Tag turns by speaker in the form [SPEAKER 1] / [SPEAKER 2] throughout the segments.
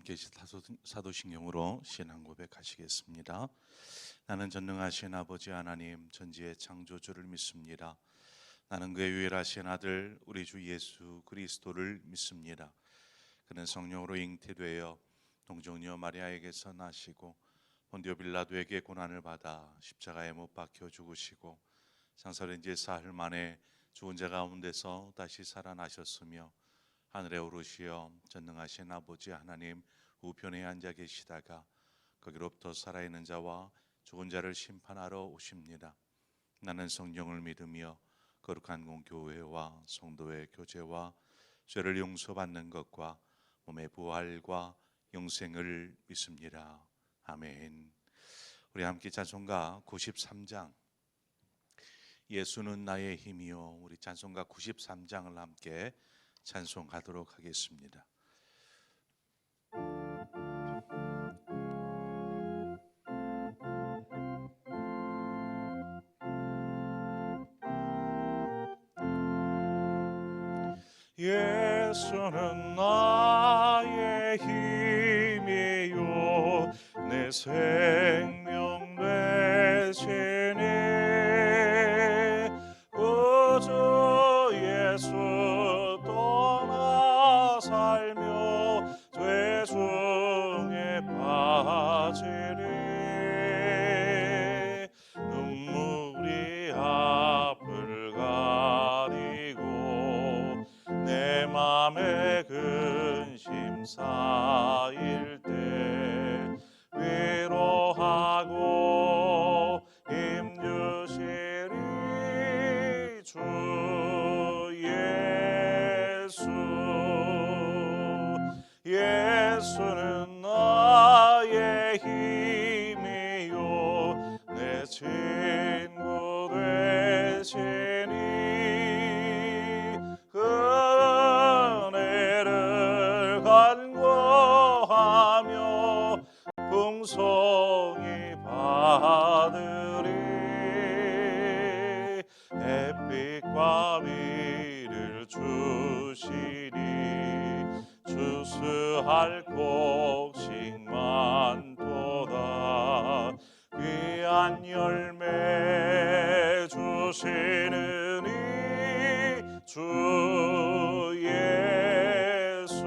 [SPEAKER 1] 함께 사도신경으로 신앙 고백하시겠습니다. 나는 전능하신 아버지 하나님 전지의 창조주를 믿습니다. 나는 그의 유일하신 아들 우리 주 예수 그리스도를 믿습니다. 그는 성령으로 잉태되어 동정녀 마리아에게서 나시고 본디오 빌라도에게 고난을 받아 십자가에 못 박혀 죽으시고 장사된 지 사흘 만에 죽은 자 가운데서 다시 살아나셨으며 하늘에 오르시어 전능하신 아버지 하나님 우편에 앉아 계시다가 거기로부터 살아있는 자와 죽은 자를 심판하러 오십니다. 나는 성령을 믿으며 거룩한 공교회와 성도의 교제와 죄를 용서받는 것과 몸의 부활과 영생을 믿습니다. 아멘. 우리 함께 찬송가 93장 예수는 나의 힘이요, 우리 찬송가 93장을 함께 찬송하도록 하겠습니다. 예수는 나의 힘이요 내 생명 되시네. 구주 예수 떠나 살며 죄 중에 빠지리. 눈물이 앞을 가리고 내 맘에 근심 쌓일 때 위로하고 힘주시리 주 예수. 예수는 나의 힘이요 내 친구 되시니. 은혜를 간구하며 풍성히 받으리. 햇빛과 비를 주시니 주스할 곡식만 도다. 귀한 열매 주시는 이 주 예수.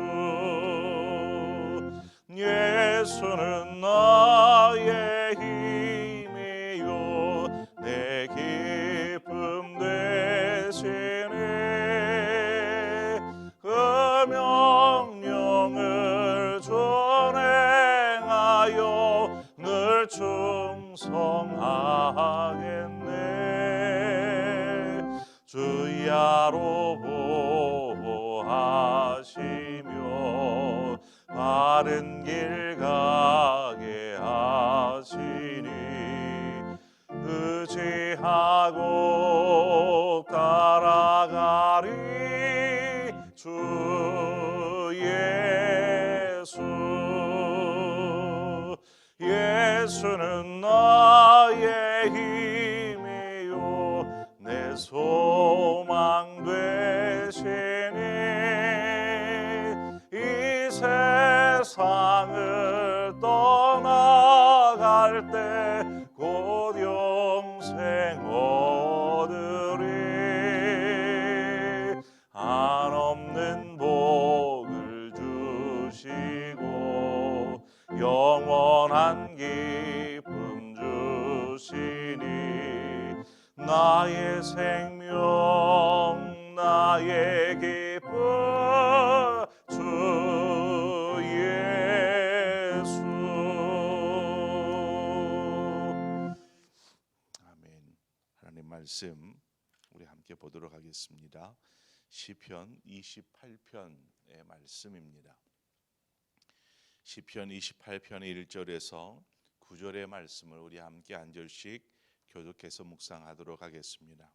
[SPEAKER 1] 예수는 나의 힘이요 내 기쁨 되시네. 그 명령을 준행하여 늘 충성하겠네. 주야로 보호하시며 바른 길 가게 하시니. 의지하고 따라가리 주 예수. 예수는 나의 힘이요 내 소망 되시니. 이 세상을 떠나갈 때 곧 영생 얻으리. 한없는 복을 주시고 영원한 기쁨 주시니. 나의 생명 나의 기쁨 주 예수. 아멘. 하나님 말씀 우리 함께 보도록 하겠습니다. 시편 28편의 말씀입니다. 시편 28편의 1절에서 9절의 말씀을 우리 함께 한 절씩 교독해서 묵상하도록 하겠습니다.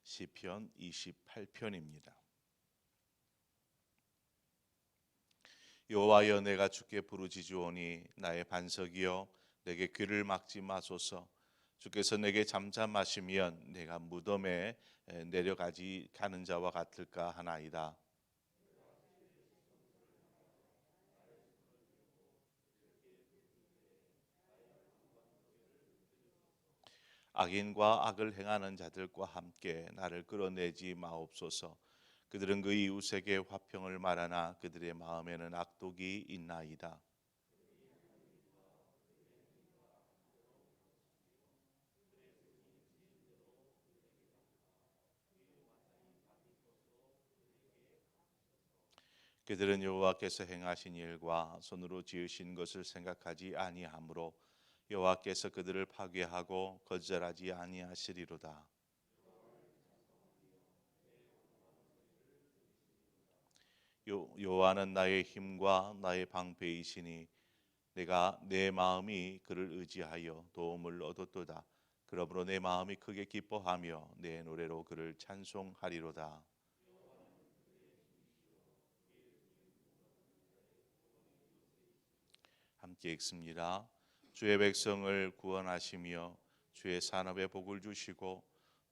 [SPEAKER 1] 시편 28편입니다. 여호와여, 내가 주께 부르짖으오니 나의 반석이여 내게 귀를 막지 마소서. 주께서 내게 잠잠하시면 내가 무덤에 내려가지 가는 자와 같을까 하나이다. 악인과 악을 행하는 자들과 함께 나를 끌어내지 마옵소서. 그들은 그 이웃에게 화평을 말하나 그들의 마음에는 악독이 있나이다. 그들은 여호와께서 행하신 일과 손으로 지으신 것을 생각하지 아니하므로 여호와께서 그들을 파괴하고 거절하지 아니하시리로다. 여호와는 나의 힘과 나의 방패이시니 내가 내 마음이 그를 의지하여 도움을 얻었도다. 그러므로 내 마음이 크게 기뻐하며 내 노래로 그를 찬송하리로다. 함께 읽습니다. 주의 백성을 구원하시며 주의 산업에 복을 주시고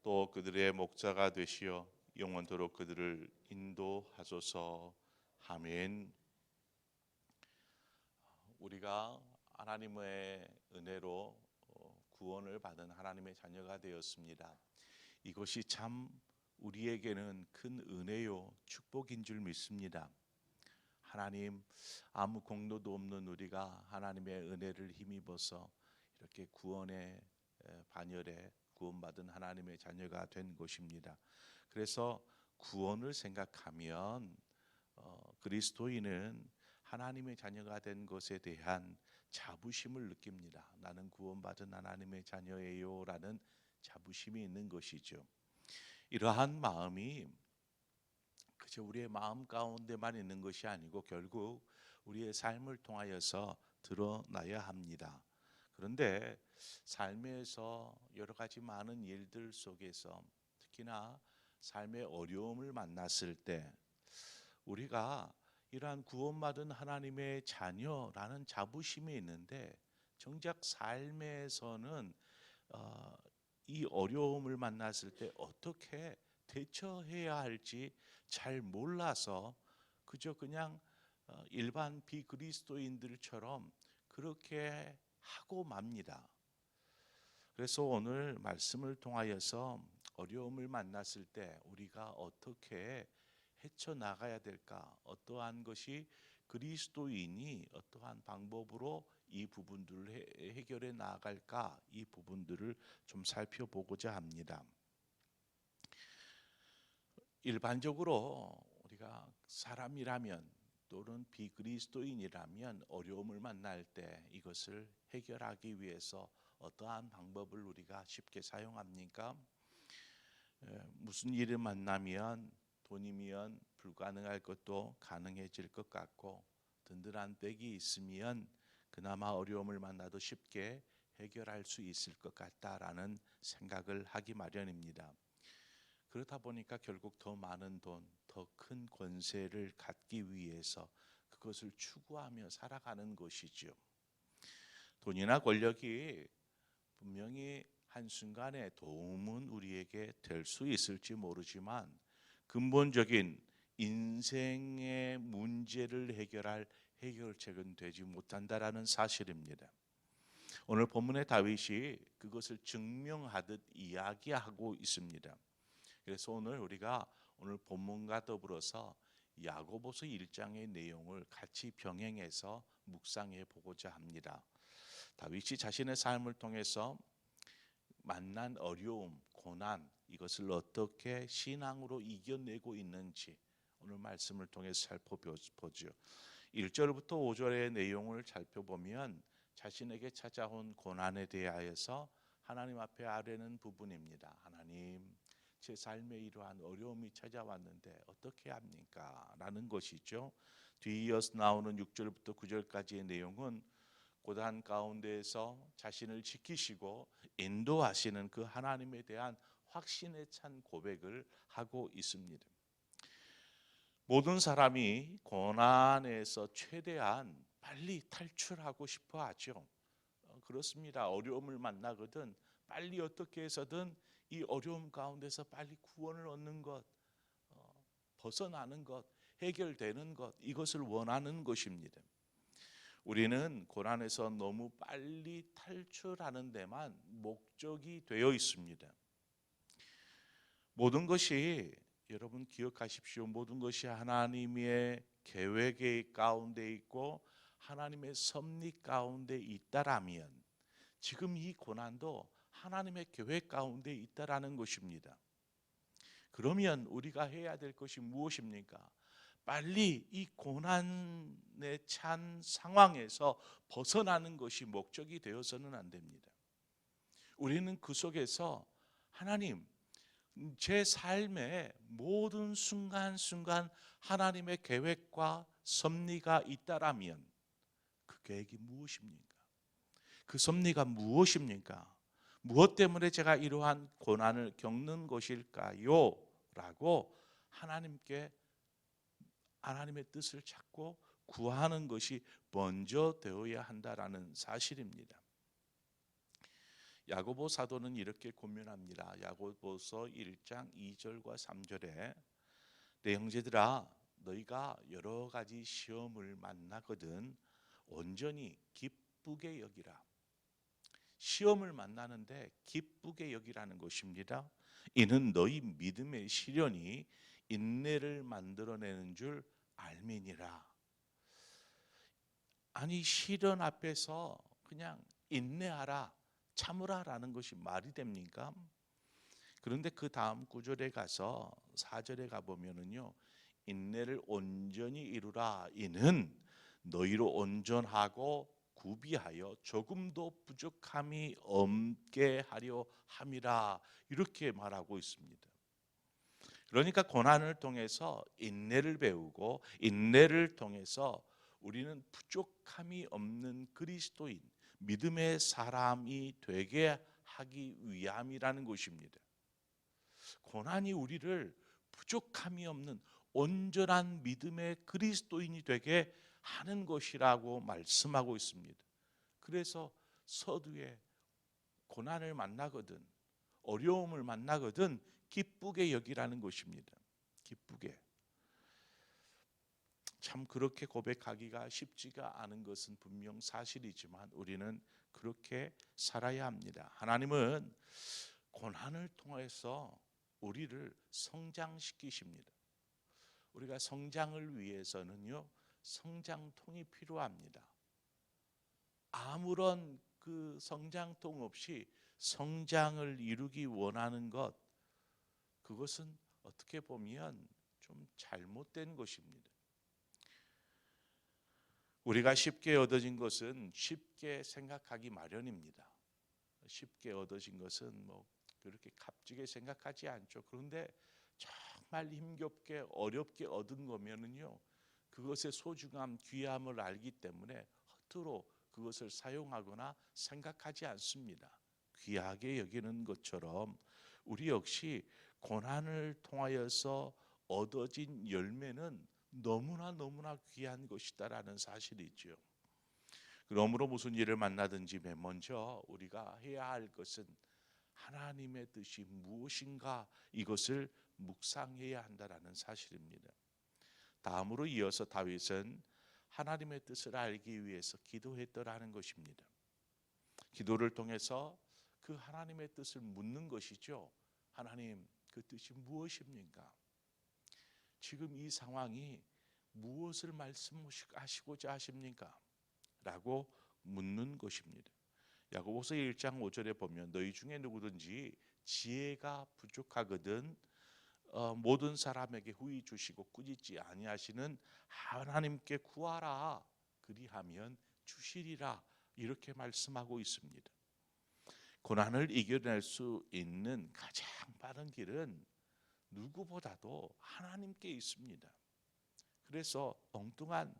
[SPEAKER 1] 또 그들의 목자가 되시어 영원토록 그들을 인도하소서. 아멘. 우리가 하나님의 은혜로 구원을 받은 하나님의 자녀가 되었습니다. 이것이 참 우리에게는 큰 은혜요 축복인 줄 믿습니다. 하나님, 아무 공로도 없는 우리가 하나님의 은혜를 힘입어서 이렇게 구원의 반열에 구원받은 하나님의 자녀가 된 것입니다. 그래서 구원을 생각하면 그리스도인은 하나님의 자녀가 된 것에 대한 자부심을 느낍니다. 나는 구원받은 하나님의 자녀예요 라는 자부심이 있는 것이죠. 이러한 마음이 그저 우리의 마음 가운데만 있는 것이 아니고 결국 우리의 삶을 통하여서 드러나야 합니다. 그런데 삶에서 여러 가지 많은 일들 속에서 특히나 삶의 어려움을 만났을 때 우리가 이러한 구원받은 하나님의 자녀라는 자부심이 있는데 정작 삶에서는 이 어려움을 만났을 때 어떻게 대처해야 할지 잘 몰라서 그저 그냥 일반 비그리스도인들처럼 그렇게 하고 맙니다. 그래서 오늘 말씀을 통하여서 어려움을 만났을 때 우리가 어떻게 헤쳐나가야 될까? 어떠한 것이 그리스도인이 어떠한 방법으로 이 부분들을 해결해 나갈까? 이 부분들을 좀 살펴보고자 합니다. 일반적으로 우리가 사람이라면 또는 비그리스도인이라면 어려움을 만날 때 이것을 해결하기 위해서 어떠한 방법을 우리가 쉽게 사용합니까? 무슨 일을 만나면 돈이면 불가능할 것도 가능해질 것 같고 든든한 백이 있으면 그나마 어려움을 만나도 쉽게 해결할 수 있을 것 같다라는 생각을 하기 마련입니다. 그렇다 보니까 결국 더 많은 돈, 더 큰 권세를 갖기 위해서 그것을 추구하며 살아가는 것이죠. 돈이나 권력이 분명히 한순간에 도움은 우리에게 될 수 있을지 모르지만 근본적인 인생의 문제를 해결할 해결책은 되지 못한다라는 사실입니다. 오늘 본문의 다윗이 그것을 증명하듯 이야기하고 있습니다. 그래서 우리가 오늘 본문과 더불어서 야고보서 1장의 내용을 같이 병행해서 묵상해 보고자 합니다. 다윗이 자신의 삶을 통해서 만난 어려움, 고난 이것을 어떻게 신앙으로 이겨내고 있는지 오늘 말씀을 통해서 살펴보죠. 1절부터 5절의 내용을 살펴보면 자신에게 찾아온 고난에 대하여서 하나님 앞에 아뢰는 부분입니다. 하나님, 제 삶에 이러한 어려움이 찾아왔는데 어떻게 합니까? 라는 것이죠. 뒤이어서 나오는 6절부터 9절까지의 내용은 고난 가운데에서 자신을 지키시고 인도하시는 그 하나님에 대한 확신에 찬 고백을 하고 있습니다. 모든 사람이 고난에서 최대한 빨리 탈출하고 싶어 하죠. 그렇습니다. 어려움을 만나거든 빨리 어떻게 해서든 이 어려움 가운데서 빨리 구원을 얻는 것, 벗어나는 것, 해결되는 것 이것을 원하는 것입니다. 우리는 고난에서 너무 빨리 탈출하는 데만 목적이 되어 있습니다. 모든 것이, 여러분 기억하십시오. 모든 것이 하나님의 계획의 가운데 있고 하나님의 섭리 가운데 있다라면 지금 이 고난도 하나님의 계획 가운데 있다라는 것입니다. 그러면 우리가 해야 될 것이 무엇입니까? 빨리 이 고난에 찬 상황에서 벗어나는 것이 목적이 되어서는 안 됩니다. 우리는 그 속에서 하나님, 제 삶의 모든 순간순간 하나님의 계획과 섭리가 있다라면 그 계획이 무엇입니까? 그 섭리가 무엇입니까? 무엇 때문에 제가 이러한 고난을 겪는 것일까요? 라고 하나님의 뜻을 찾고 구하는 것이 먼저 되어야 한다라는 사실입니다. 야고보 사도는 이렇게 권면합니다. 야고보서 1장 2절과 3절에 내 형제들아 너희가 여러 가지 시험을 만나거든 온전히 기쁘게 여기라. 시험을 만나는데 기쁘게 여기라는 것입니다. 이는 너희 믿음의 시련이 인내를 만들어내는 줄 알미니라. 아니 시련 앞에서 그냥 인내하라, 참으라라는 것이 말이 됩니까? 그런데 그 다음 구절에 가서 4절에 가보면은요, 인내를 온전히 이루라. 이는 너희로 온전하고 구비하여 조금도 부족함이 없게 하려 함이라. 이렇게 말하고 있습니다. 그러니까 고난을 통해서 인내를 배우고 인내를 통해서 우리는 부족함이 없는 그리스도인, 믿음의 사람이 되게 하기 위함이라는 것입니다. 고난이 우리를 부족함이 없는 온전한 믿음의 그리스도인이 되게 하는 것이라고 말씀하고 있습니다. 그래서 서두에 고난을 만나거든, 어려움을 만나거든 기쁘게 여기라는 것입니다. 기쁘게. 참 그렇게 고백하기가 쉽지가 않은 것은 분명 사실이지만 우리는 그렇게 살아야 합니다. 하나님은 고난을 통해서 우리를 성장시키십니다. 우리가 성장을 위해서는요, 성장통이 필요합니다. 아무런 그 성장통 없이 성장을 이루기 원하는 것, 그것은 어떻게 보면 좀 잘못된 것입니다. 우리가 쉽게 얻어진 것은 쉽게 생각하기 마련입니다. 쉽게 얻어진 것은 뭐 그렇게 값지게 생각하지 않죠. 그런데 정말 힘겹게 어렵게 얻은 거면은요, 그것의 소중함, 귀함을 알기 때문에 허투루 그것을 사용하거나 생각하지 않습니다. 귀하게 여기는 것처럼 우리 역시 고난을 통하여서 얻어진 열매는 너무나 귀한 것이다라는 사실이죠. 그러므로 무슨 일을 만나든지 맨 먼저 우리가 해야 할 것은 하나님의 뜻이 무엇인가, 이것을 묵상해야 한다라는 사실입니다. 다음으로 이어서 다윗은 하나님의 뜻을 알기 위해서 기도했더라는 것입니다. 기도를 통해서 그 하나님의 뜻을 묻는 것이죠. 하나님, 그 뜻이 무엇입니까? 지금 이 상황이 무엇을 말씀하시고자 하십니까? 라고 묻는 것입니다. 야고보서 1장 5절에 보면 너희 중에 누구든지 지혜가 부족하거든 모든 사람에게 후히 주시고 꾸짖지 아니하시는 하나님께 구하라. 그리하면 주시리라. 이렇게 말씀하고 있습니다. 고난을 이겨낼 수 있는 가장 빠른 길은 누구보다도 하나님께 있습니다. 그래서 엉뚱한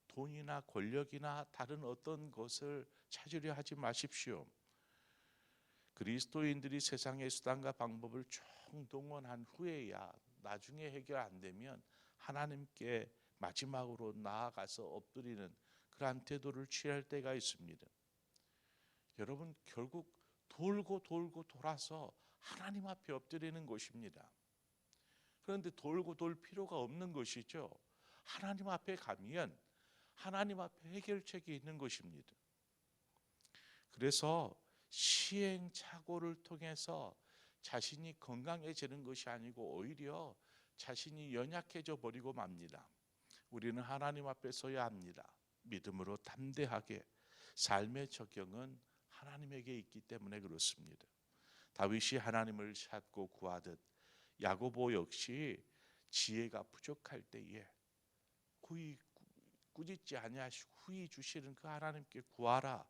[SPEAKER 1] 돈이나 권력이나 다른 어떤 것을 찾으려 하지 마십시오. 그리스도인들이 세상의 수단과 방법을 총동원한 후에야 나중에 해결 안 되면 하나님께 마지막으로 나아가서 엎드리는 그러한 태도를 취할 때가 있습니다. 여러분, 결국 돌고 돌아서 하나님 앞에 엎드리는 것입니다. 그런데 돌고 돌 필요가 없는 것이죠. 하나님 앞에 가면 하나님 앞에 해결책이 있는 것입니다. 그래서 시행착오를 통해서 자신이 건강해지는 것이 아니고 오히려 자신이 연약해져 버리고 맙니다. 우리는 하나님 앞에 서야 합니다. 믿음으로 담대하게. 삶의 적용은 하나님에게 있기 때문에 그렇습니다. 다윗이 하나님을 찾고 구하듯 야고보 역시 지혜가 부족할 때에 후히 꾸짖지 아니하시고 후히 주시는 그 하나님께 구하라.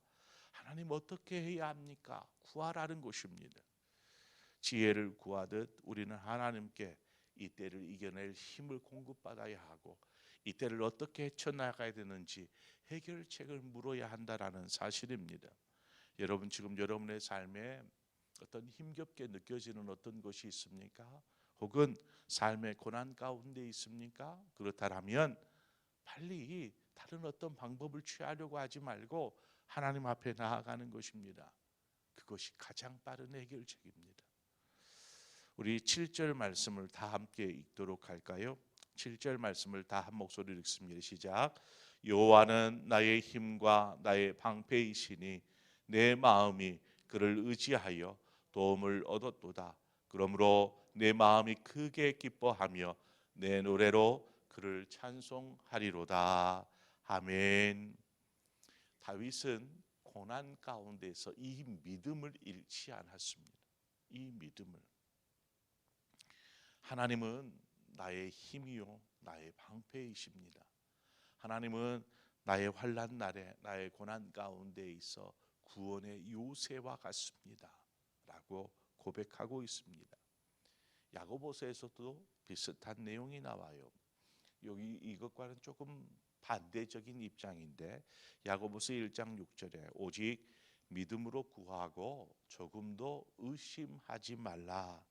[SPEAKER 1] 하나님 어떻게 해야 합니까? 구하라는 것입니다. 지혜를 구하듯 우리는 하나님께 이때를 이겨낼 힘을 공급받아야 하고 이때를 어떻게 헤쳐나가야 되는지 해결책을 물어야 한다라는 사실입니다. 여러분 지금 여러분의 삶에 어떤 힘겹게 느껴지는 어떤 것이 있습니까? 혹은 삶의 고난 가운데 있습니까? 그렇다면 빨리 다른 어떤 방법을 취하려고 하지 말고 하나님 앞에 나아가는 것입니다. 그것이 가장 빠른 해결책입니다. 우리 7절 말씀을 다 함께 읽도록 할까요? 7절 말씀을 다 한 목소리로 읽습니다. 시작. 여호와는 나의 힘과 나의 방패이시니 내 마음이 그를 의지하여 도움을 얻었도다. 그러므로 내 마음이 크게 기뻐하며 내 노래로 그를 찬송하리로다. 아멘. 다윗은 고난 가운데서 이 믿음을 잃지 않았습니다. 이 믿음을. 하나님은 나의 힘이요 나의 방패이십니다. 하나님은 나의 환난 날에 나의 고난 가운데 있어 구원의 요새와 같습니다 라고 고백하고 있습니다. 야고보서에서도 비슷한 내용이 나와요. 여기 이것과는 조금 반대적인 입장인데 야고보서 1장 6절에 오직 믿음으로 구하고 조금도 의심하지 말라.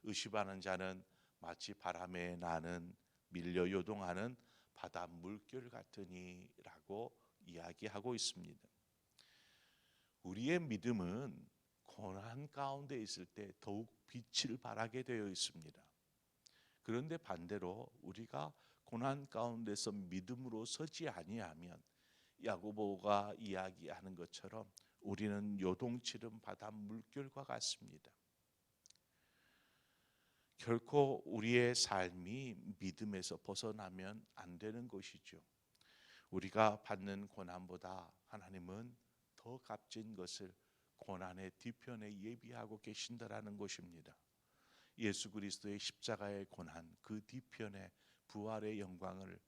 [SPEAKER 1] 의심하는 자는 마치 바람에 나는 밀려 요동하는 바다 물결 같으니라고 이야기하고 있습니다. 우리의 믿음은 고난 가운데 있을 때 더욱 빛을 발하게 되어 있습니다. 그런데 반대로 우리가 고난 가운데서 믿음으로 서지 아니하면 야고보가 이야기하는 것처럼 우리는 요동치는 바다 물결과 같습니다. 결코 우리의 삶이 믿음에서 벗어나면 안 되는 것이죠. 우리가 받는 고난보다 하나님은 더 값진 것을 고난의 뒤편에 예비하고 계신다라는 것입니다. 예수 그리스도의 십자가의 고난 그 뒤편에 부활의 영광을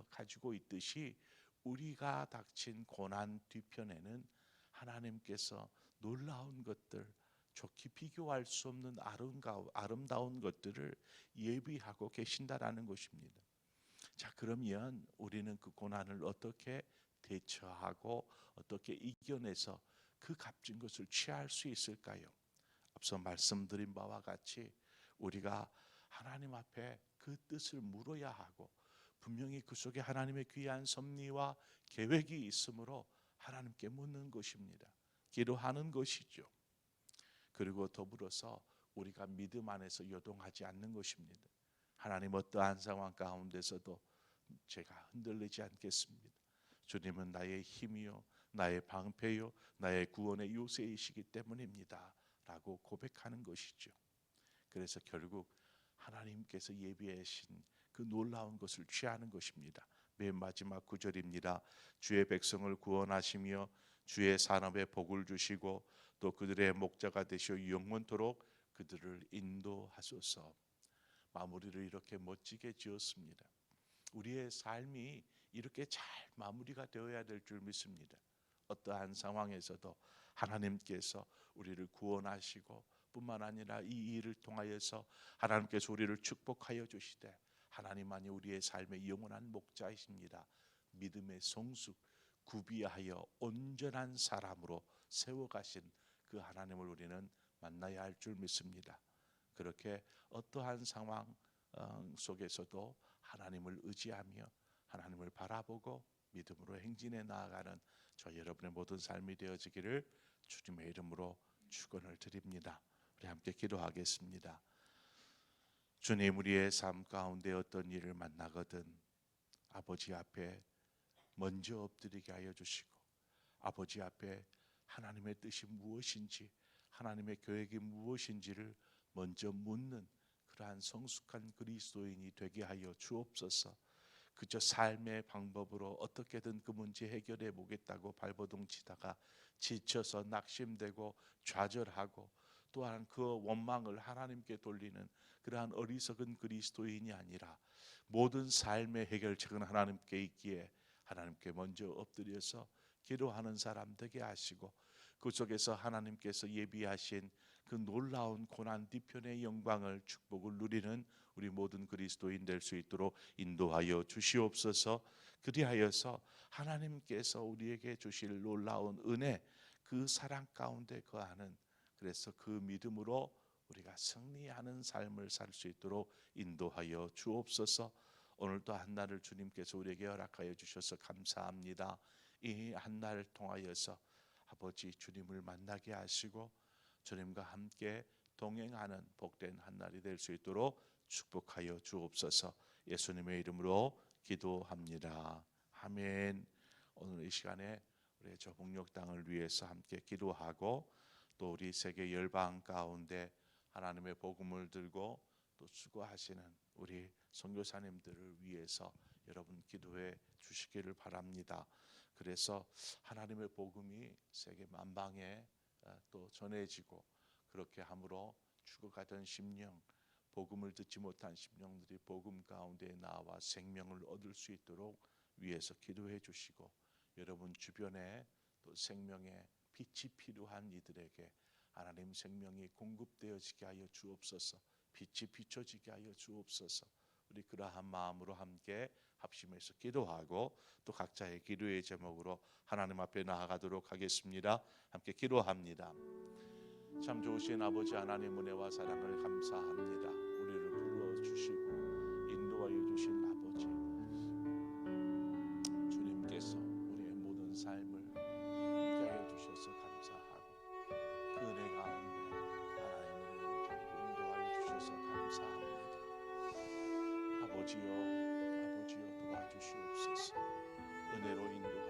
[SPEAKER 1] 가지고 있듯이 우리가 닥친 고난 뒤편에는 하나님께서 놀라운 것들, 좋게 비교할 수 없는 아름다운 것들을 예비하고 계신다라는 것입니다. 자, 그러면 우리는 그 고난을 어떻게 대처하고 어떻게 이겨내서 그 값진 것을 취할 수 있을까요? 앞서 말씀드린 바와 같이 우리가 하나님 앞에 그 뜻을 물어야 하고 분명히 그 속에 하나님의 귀한 섭리와 계획이 있으므로 하나님께 묻는 것입니다. 기도하는 것이죠. 그리고 더불어서 우리가 믿음 안에서 요동하지 않는 것입니다. 하나님 어떠한 상황 가운데서도 제가 흔들리지 않겠습니다. 주님은 나의 힘이요 나의 방패요 나의 구원의 요새이시기 때문입니다 라고 고백하는 것이죠. 그래서 결국 하나님께서 예비하신 그 놀라운 것을 취하는 것입니다. 맨 마지막 구절입니다. 주의 백성을 구원하시며 주의 산업에 복을 주시고 또 그들의 목자가 되시어 영원토록 그들을 인도하소서. 마무리를 이렇게 멋지게 지었습니다. 우리의 삶이 이렇게 잘 마무리가 되어야 될 줄 믿습니다. 어떠한 상황에서도 하나님께서 우리를 구원하시고 뿐만 아니라 이 일을 통하여서 하나님께서 우리를 축복하여 주시되 하나님만이 우리의 삶의 영원한 목자이십니다. 믿음의 성숙 구비하여 온전한 사람으로 세워가신 그 하나님을 우리는 만나야 할 줄 믿습니다. 그렇게 어떠한 상황 속에서도 하나님을 의지하며 하나님을 바라보고 믿음으로 행진해 나아가는 저 여러분의 모든 삶이 되어지기를 주님의 이름으로 축원을 드립니다. 우리 함께 기도하겠습니다. 주님, 우리의 삶 가운데 어떤 일을 만나거든 아버지 앞에 먼저 엎드리게 하여 주시고 아버지 앞에 하나님의 뜻이 무엇인지 하나님의 계획이 무엇인지를 먼저 묻는 그러한 성숙한 그리스도인이 되게 하여 주옵소서. 그저 삶의 방법으로 어떻게든 그 문제 해결해 보겠다고 발버둥 치다가 지쳐서 낙심되고 좌절하고 또한 그 원망을 하나님께 돌리는 그러한 어리석은 그리스도인이 아니라 모든 삶의 해결책은 하나님께 있기에 하나님께 먼저 엎드려서 기도하는 사람 되게 하시고 그 속에서 하나님께서 예비하신 그 놀라운 고난 뒤편의 영광을 축복을 누리는 우리 모든 그리스도인 될 수 있도록 인도하여 주시옵소서. 그리하여서 하나님께서 우리에게 주실 놀라운 은혜 그 사랑 가운데 거하는 그래서 그 믿음으로 우리가 승리하는 삶을 살 수 있도록 인도하여 주옵소서. 오늘도 한 날을 주님께서 우리에게 허락하여 주셔서 감사합니다. 이 한 날을 통하여서 아버지 주님을 만나게 하시고 주님과 함께 동행하는 복된 한 날이 될 수 있도록 축복하여 주옵소서. 예수님의 이름으로 기도합니다. 아멘. 오늘 이 시간에 우리 저북녘 땅을 위해서 함께 기도하고 또 우리 세계 열방 가운데 하나님의 복음을 들고 또 수고하시는 우리 선교사님들을 위해서 여러분 기도해 주시기를 바랍니다. 그래서 하나님의 복음이 세계 만방에 또 전해지고 그렇게 함으로 죽어가던 심령, 복음을 듣지 못한 심령들이 복음 가운데 나와 생명을 얻을 수 있도록 위해서 기도해 주시고 여러분 주변에 또 생명의 빛이 필요한 이들에게 하나님 생명이 공급되어지게 하여 주옵소서. 빛이 비춰지게 하여 주옵소서. 우리 그러한 마음으로 함께 합심해서 기도하고 또 각자의 기도의 제목으로 하나님 앞에 나아가도록 하겠습니다. 함께 기도합니다. 참 좋으신 아버지 하나님 은혜와 사랑을 감사합니다. 우리를 불러주시고 인도하여 주신 아버지 주님께서 우리의 모든 삶을 함께하여 주셔서 감사하고 그 은혜 가운데 하나님을 자꾸 인도하여 주셔서 감사합니다. 아버지여 도와주시옵소서. 은혜로 인도하여